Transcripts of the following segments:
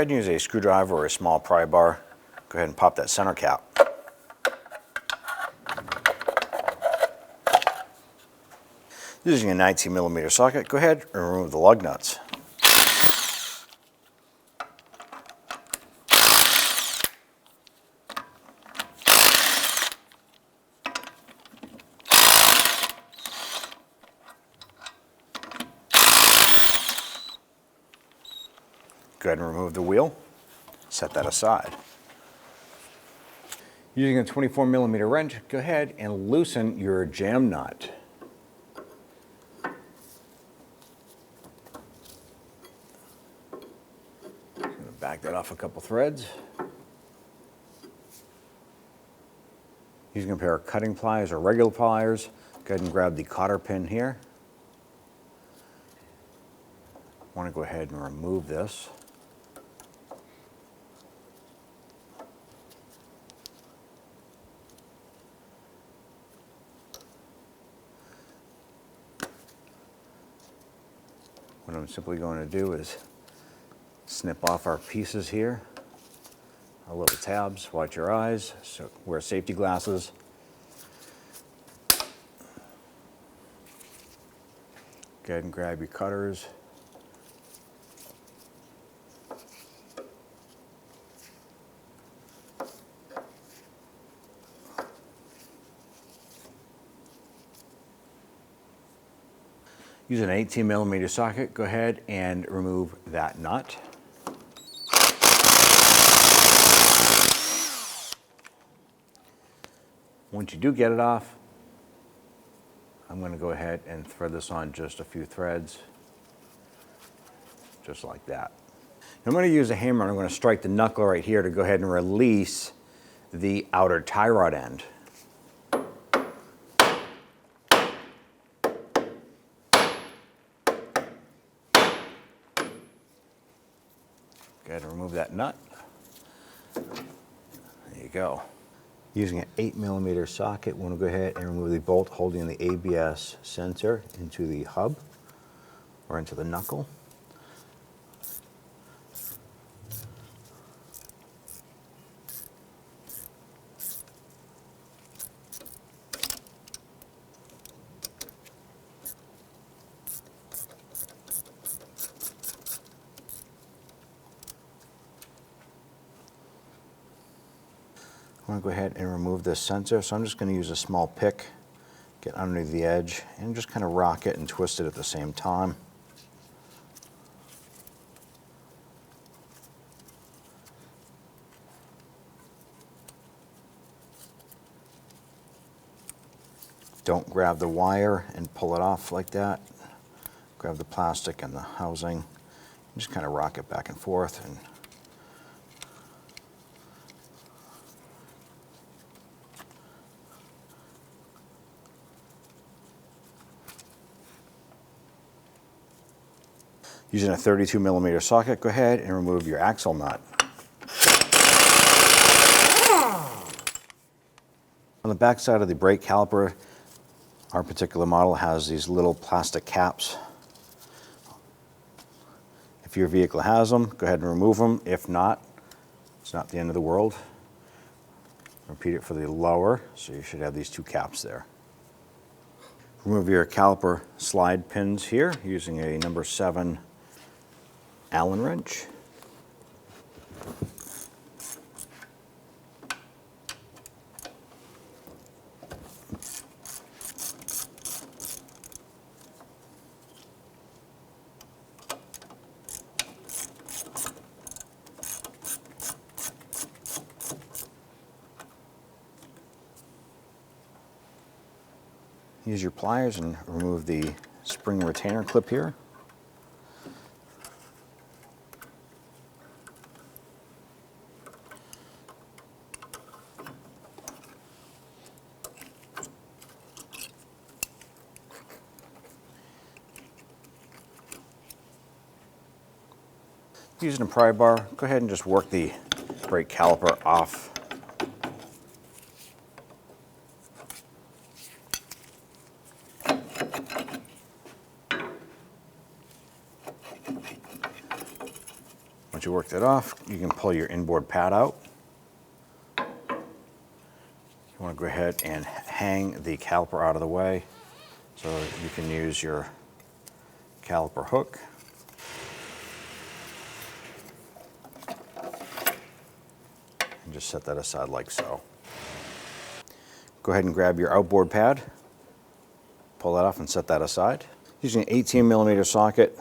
ahead and use a screwdriver or a small pry bar. Go ahead and pop that center cap. Using a 19mm socket, go ahead and remove the lug nuts. Go ahead and remove the wheel. Set that aside. Using a 24mm wrench, go ahead and loosen your jam nut. Back that off a couple threads. Using a pair of cutting pliers or regular pliers, go ahead and grab the cotter pin here. I want to go ahead and remove this. What I'm simply going to do is snip off our pieces here, our little tabs. Watch your eyes, so wear safety glasses. Go ahead and grab your cutters. Use an 18mm socket, go ahead and remove that nut. Once you do get it off, I'm going to go ahead and thread this on just a few threads, just like that. Now I'm going to use a hammer and I'm going to strike the knuckle right here to go ahead and release the outer tie rod end. Go ahead and remove that nut. There you go. Using an 8mm socket, we're going to go ahead and remove the bolt holding the ABS sensor into the hub or into the knuckle. I'm going to go ahead and remove this sensor, so I'm just going to use a small pick, get underneath the edge, and just kind of rock it and twist it at the same time. Don't grab the wire and pull it off like that. Grab the plastic and the housing, and just kind of rock it back and forth. And using a 32mm socket, go ahead and remove your axle nut. On the back side of the brake caliper, our particular model has these little plastic caps. If your vehicle has them, go ahead and remove them. If not, it's not the end of the world. Repeat it for the lower, so you should have these two caps there. Remove your caliper slide pins here using a number 7 Allen wrench. Use your pliers and remove the spring retainer clip here. Using a pry bar, go ahead and just work the brake caliper off. Once Once you work that off, you can pull your inboard pad out. You want to go ahead and hang the caliper out of the way so you can use your caliper hook. And just set that aside like so. Go ahead and grab your outboard pad, pull that off and set that aside. Using an 18mm socket,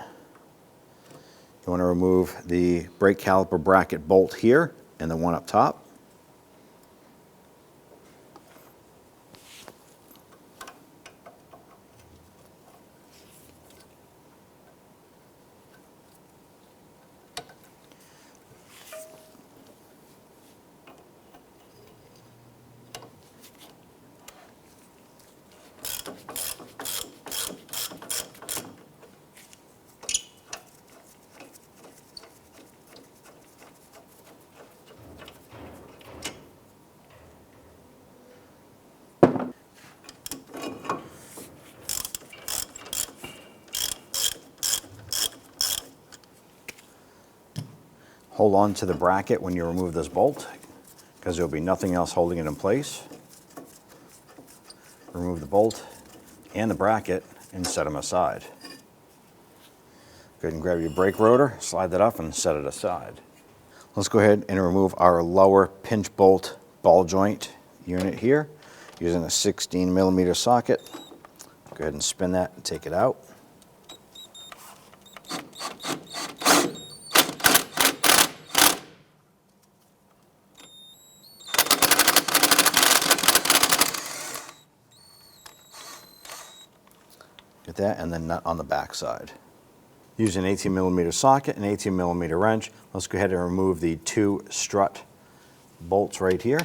you want to remove the brake caliper bracket bolt here and the one up top. Hold on to the bracket when you remove this bolt, because there will be nothing else holding it in place. Remove the bolt and the bracket and set them aside. Go ahead and grab your brake rotor, slide that up and set it aside. Let's go ahead and remove our lower pinch bolt ball joint unit here using a 16mm socket. Go ahead and spin that and take it out. Get that, and then nut on the back side. Use an 18mm socket and 18mm wrench. Let's go ahead and remove the two strut bolts right here.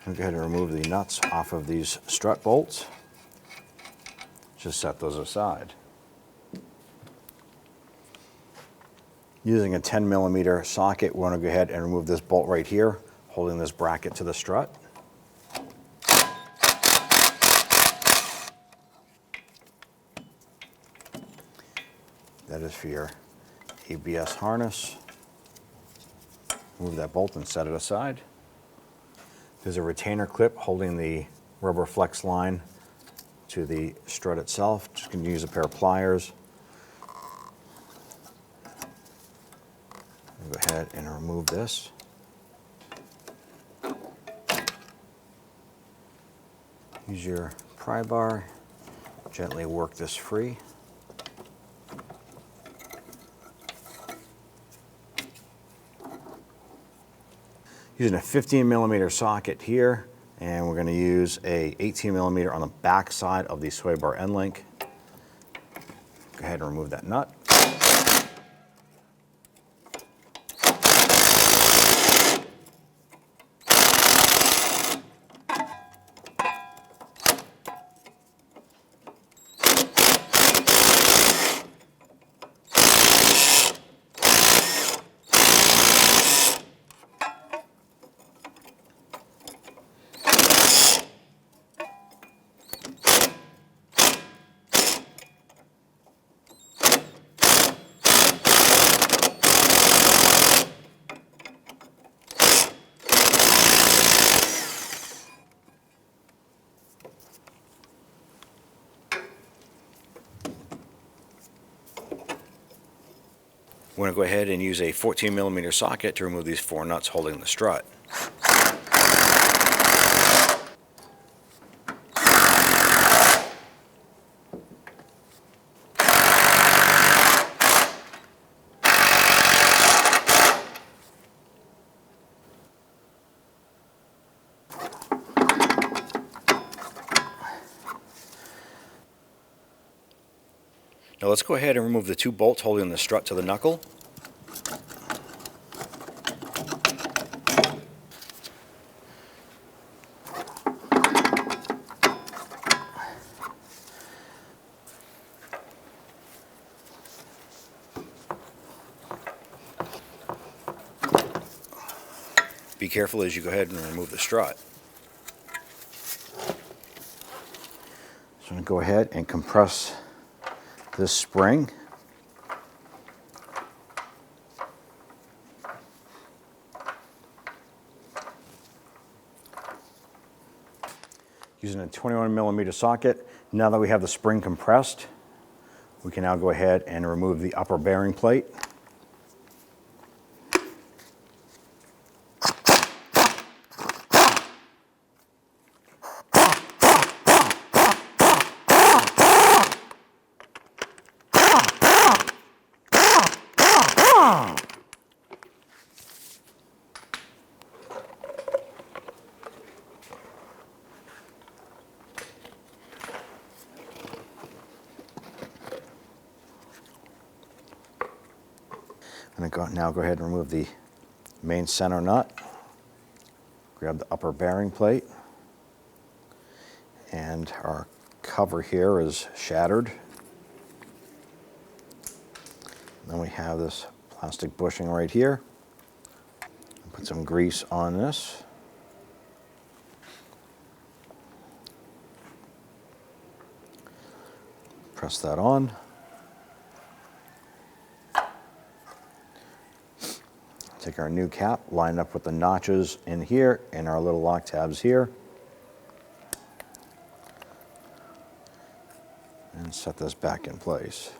Go ahead and remove the nuts off of these strut bolts. Just set those aside. Using a 10mm socket, we want to go ahead and remove this bolt right here, holding this bracket to the strut. That is for your ABS harness. Remove that bolt and set it aside. There's a retainer clip holding the rubber flex line to the strut itself. Just going to use a pair of pliers. Go ahead and remove this. Use your pry bar, gently work this free. Using a 15mm socket here, and we're going to use a 18mm on the back side of the sway bar end link. Go ahead and remove that nut. We're going to go ahead and use a 14mm socket to remove these four nuts holding the strut. Now let's go ahead and remove the two bolts holding the strut to the knuckle. Be careful as you go ahead and remove the strut. So I'm going to go ahead and compress this spring. Using a 21mm socket, now that we have the spring compressed, we can now go ahead and remove the upper bearing plate. I'm going to now go ahead and remove the main center nut, grab the upper bearing plate, and our cover here is shattered. Then we have this plastic bushing right here. Put some grease on this. Press that on. Take our new cap, line up with the notches in here and our little lock tabs here. And set this back in place.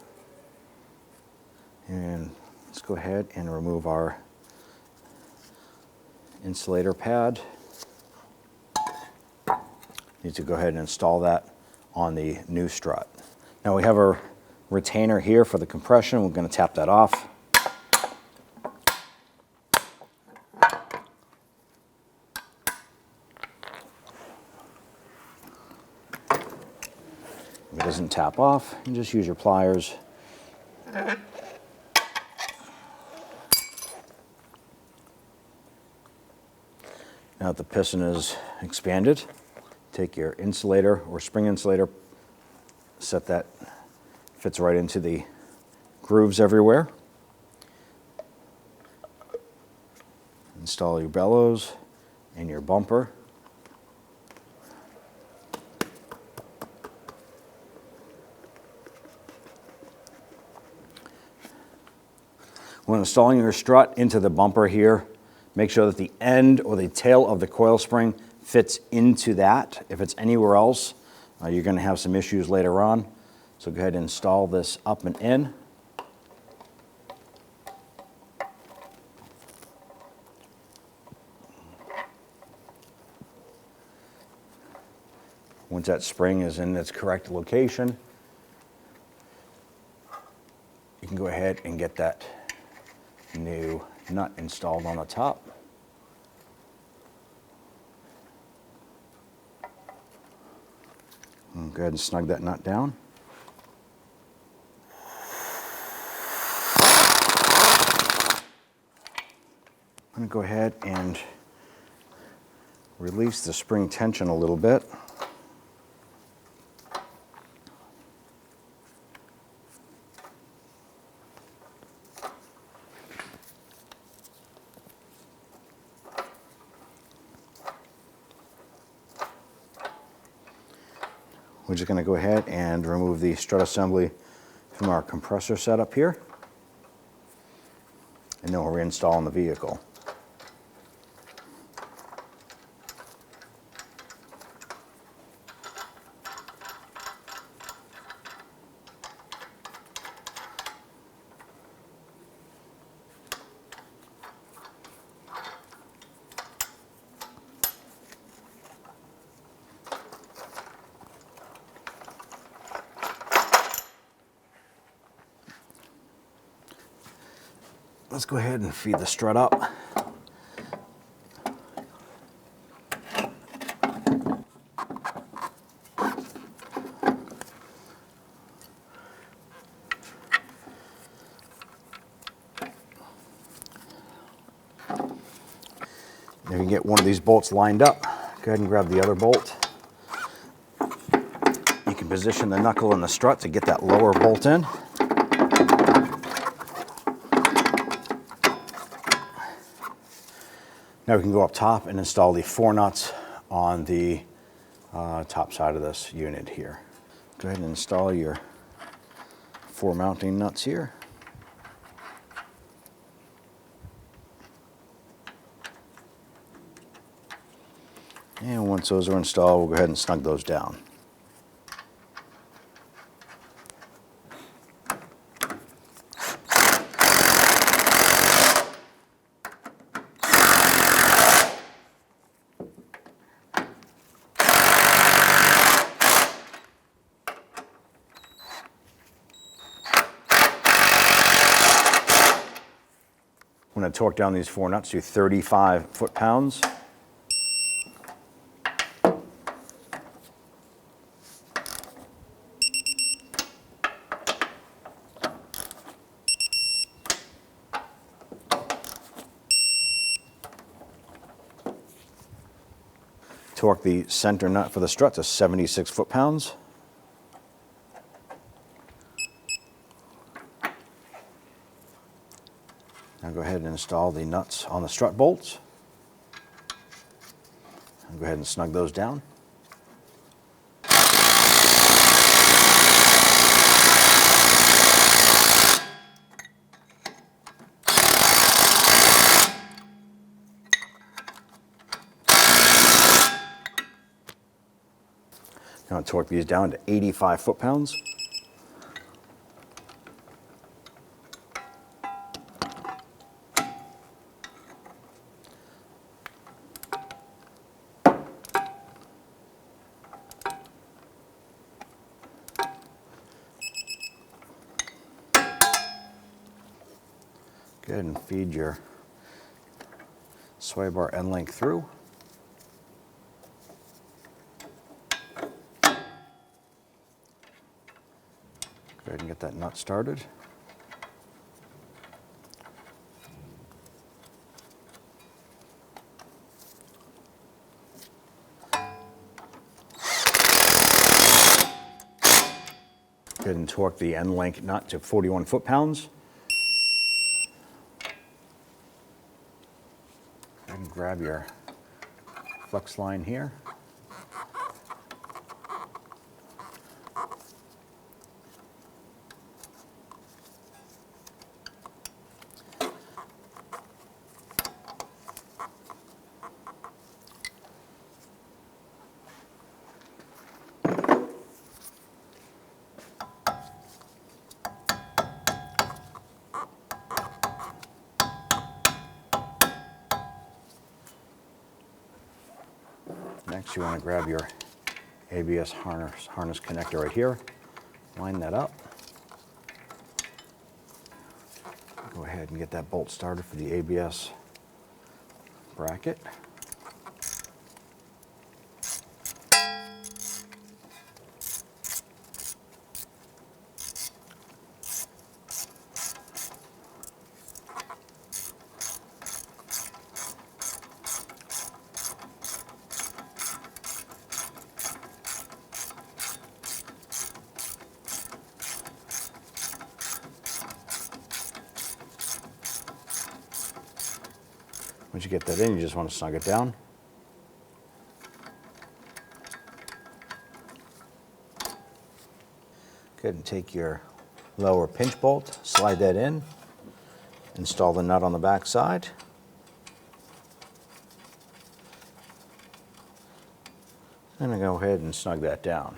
And let's go ahead and remove our insulator pad. Need to go ahead and install that on the new strut. Now we have a retainer here for the compression. We're going to tap that off. If it doesn't tap off, you just use your pliers. Now that the piston is expanded, take your insulator or spring insulator, set that, fits right into the grooves everywhere. Install your bellows and your bumper. When installing your strut into the bumper here, make sure that the end or the tail of the coil spring fits into that. If it's anywhere else, you're going to have some issues later on. So go ahead and install this up and in. Once that spring is in its correct location, you can go ahead and get that new nut installed on the top. And go ahead and snug that nut down. I'm going to go ahead and release the spring tension a little bit. We're just going to go ahead and remove the strut assembly from our compressor setup here, and then we'll reinstall in the vehicle. Let's go ahead and feed the strut up. If you can get one of these bolts lined up, go ahead and grab the other bolt. You can position the knuckle in the strut to get that lower bolt in. Now we can go up top and install the 4 nuts on the top side of this unit here. Go ahead and install your 4 mounting nuts here. And once those are installed, we'll go ahead and snug those down. I'm going to torque down these 4 nuts to 35 foot-pounds. Torque the center nut for the strut to 76 foot-pounds. Now go ahead and install the nuts on the strut bolts. And go ahead and snug those down. Now torque these down to 85 foot-pounds. Go ahead and feed your sway bar end length through. Go ahead and get that nut started. Go ahead and torque the end length nut to 41 foot-pounds. And grab your flex line here. Next, you want to grab your ABS harness connector right here. Line that up. Go ahead and get that bolt started for the ABS bracket. Once you get that in, you just want to snug it down. Go ahead and take your lower pinch bolt, slide that in, install the nut on the back side. And then go ahead and snug that down.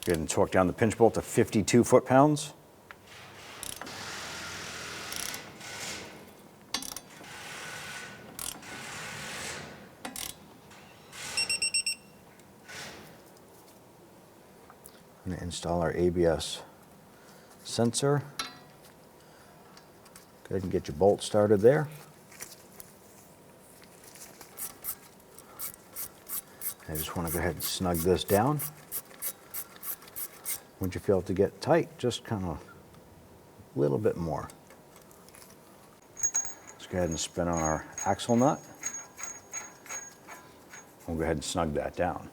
Go ahead and torque down the pinch bolt to 52 foot-pounds. I'm going to install our ABS sensor. Go ahead and get your bolt started there. I just want to go ahead and snug this down. Once you feel it to get tight, just kind of a little bit more. Let's go ahead and spin on our axle nut. We'll go ahead and snug that down.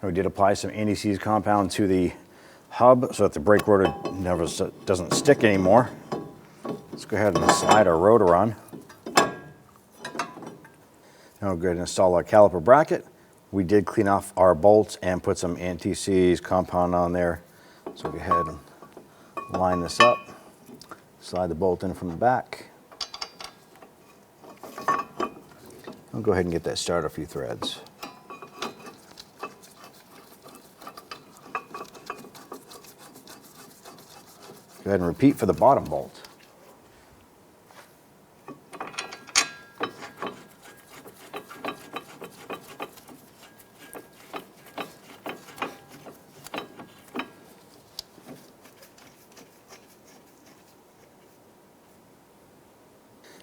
Now we did apply some anti-seize compound to the hub so that the brake rotor never doesn't stick anymore. Let's go ahead and slide our rotor on. Now we'll go ahead and install our caliper bracket. We did clean off our bolts and put some anti-seize compound on there. So go ahead and line this up. Slide the bolt in from the back. I'll go ahead and get that started a few threads. Go ahead and repeat for the bottom bolt.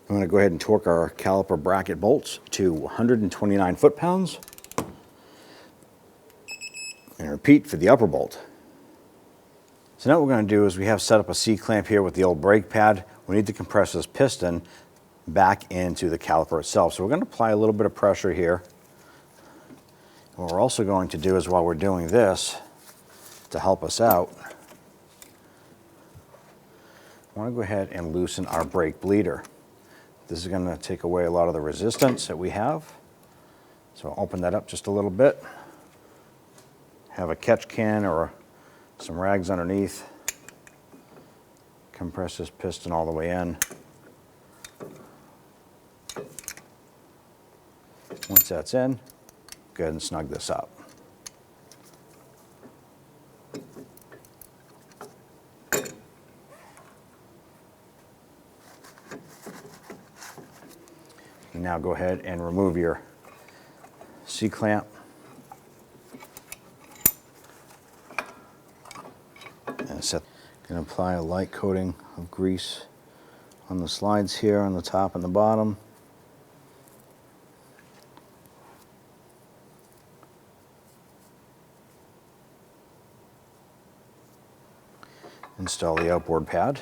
I'm going to go ahead and torque our caliper bracket bolts to 129 foot-pounds. And repeat for the upper bolt. So now what we're going to do is we have set up a C-clamp here with the old brake pad. We need to compress this piston back into the caliper itself. So we're going to apply a little bit of pressure here. And what we're also going to do is while we're doing this, to help us out, I want to go ahead and loosen our brake bleeder. This is going to take away a lot of the resistance that we have. So I'll open that up just a little bit. Have a catch can or some rags underneath. Compress this piston all the way in. Once that's in, go ahead and snug this up. You now go ahead and remove your C-clamp. Going to apply a light coating of grease on the slides here on the top and the bottom. Install the outboard pad.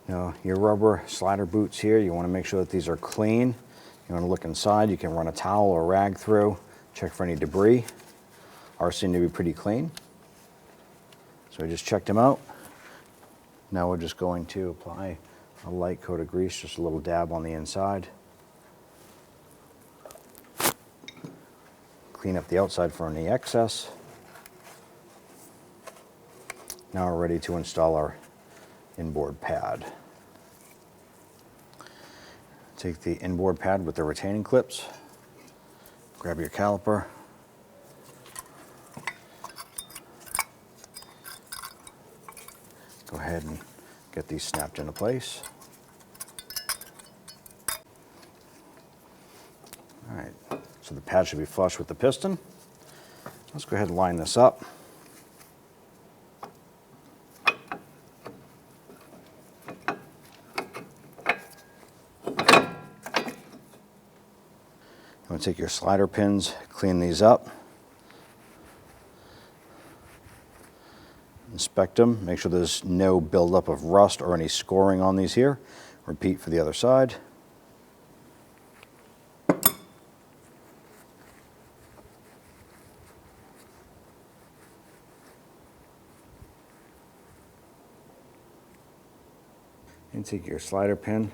Now your rubber slider boots here, you want to make sure that these are clean. You want to look inside, you can run a towel or rag through, check for any debris. Ours seem to be pretty clean. So I just checked them out. Now we're just going to apply a light coat of grease, just a little dab on the inside. Clean up the outside for any excess. Now we're ready to install our inboard pad. Take the inboard pad with the retaining clips. Grab your caliper. Go ahead and get these snapped into place. All right, so the pad should be flush with the piston. Let's go ahead and line this up. You want to take your slider pins, clean these up. Inspect them, make sure there's no buildup of rust or any scoring on these here. Repeat for the other side. And take your slider pin,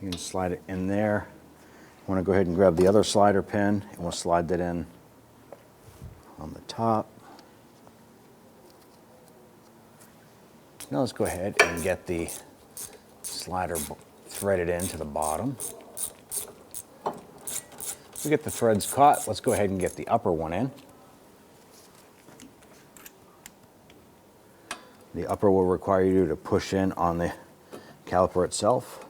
you can slide it in there. You want to go ahead and grab the other slider pin and we'll slide that in on the top. Now let's go ahead and get the slider threaded into the bottom. We get the threads caught, let's go ahead and get the upper one in. The upper will require you to push in on the caliper itself.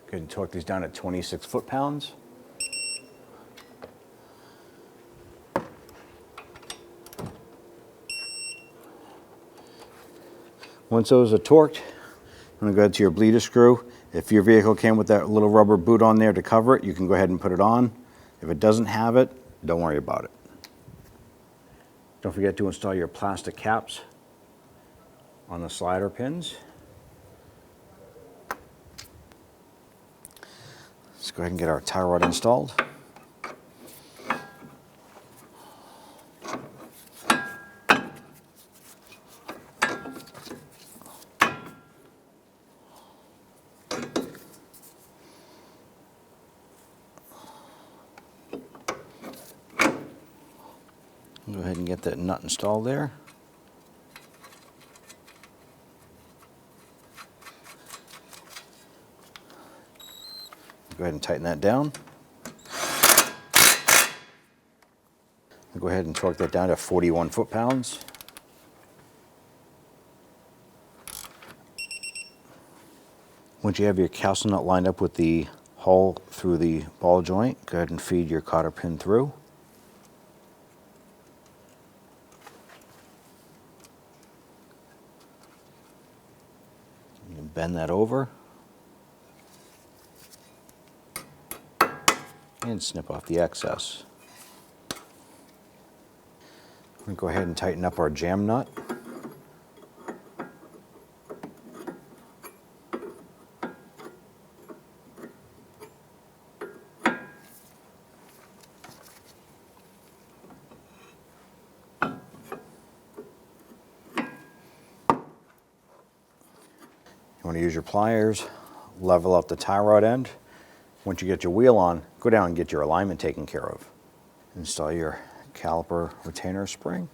Go ahead and torque these down at 26 foot-pounds. Once those are torqued, I'm going to go ahead to your bleeder screw. If your vehicle came with that little rubber boot on there to cover it, you can go ahead and put it on. If it doesn't have it, don't worry about it. Don't forget to install your plastic caps on the slider pins. Let's go ahead and get our tie rod installed. Go ahead and get that nut installed there. Go ahead and tighten that down. Go ahead and torque that down to 41 foot-pounds. Once you have your castle nut lined up with the hole through the ball joint, go ahead and feed your cotter pin through. You can bend that over and snip off the excess. We're going to go ahead and tighten up our jam nut. You want to use your pliers, level up the tie rod end. Once you get your wheel on, go down and get your alignment taken care of. Install your caliper retainer spring.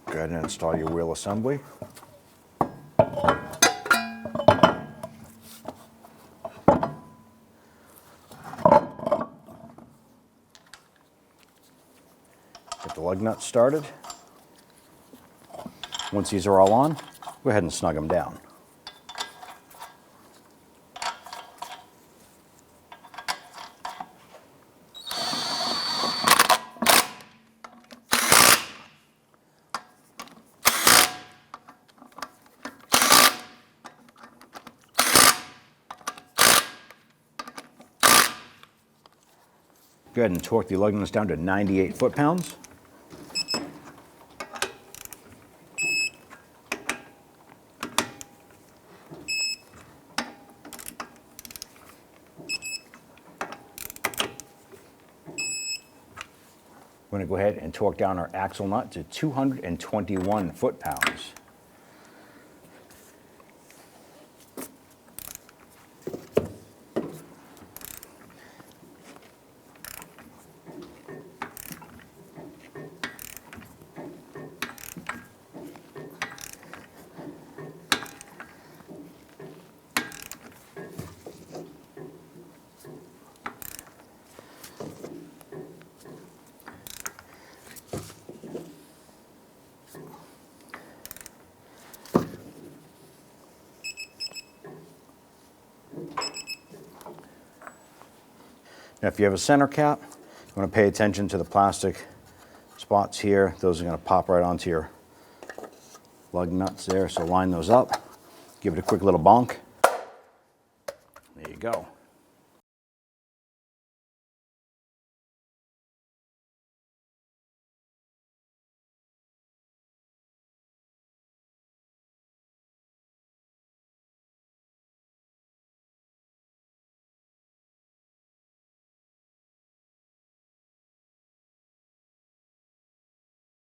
Go ahead and install your wheel assembly. Get the lug nuts started. Once these are all on, go ahead and snug them down. Go ahead and torque the lug nuts down to 98 foot-pounds. We're going to go ahead and torque down our axle nut to 221 foot-pounds. Now, if you have a center cap, you want to pay attention to the plastic spots here. Those are going to pop right onto your lug nuts there, so line those up. Give it a quick little bonk. There you go.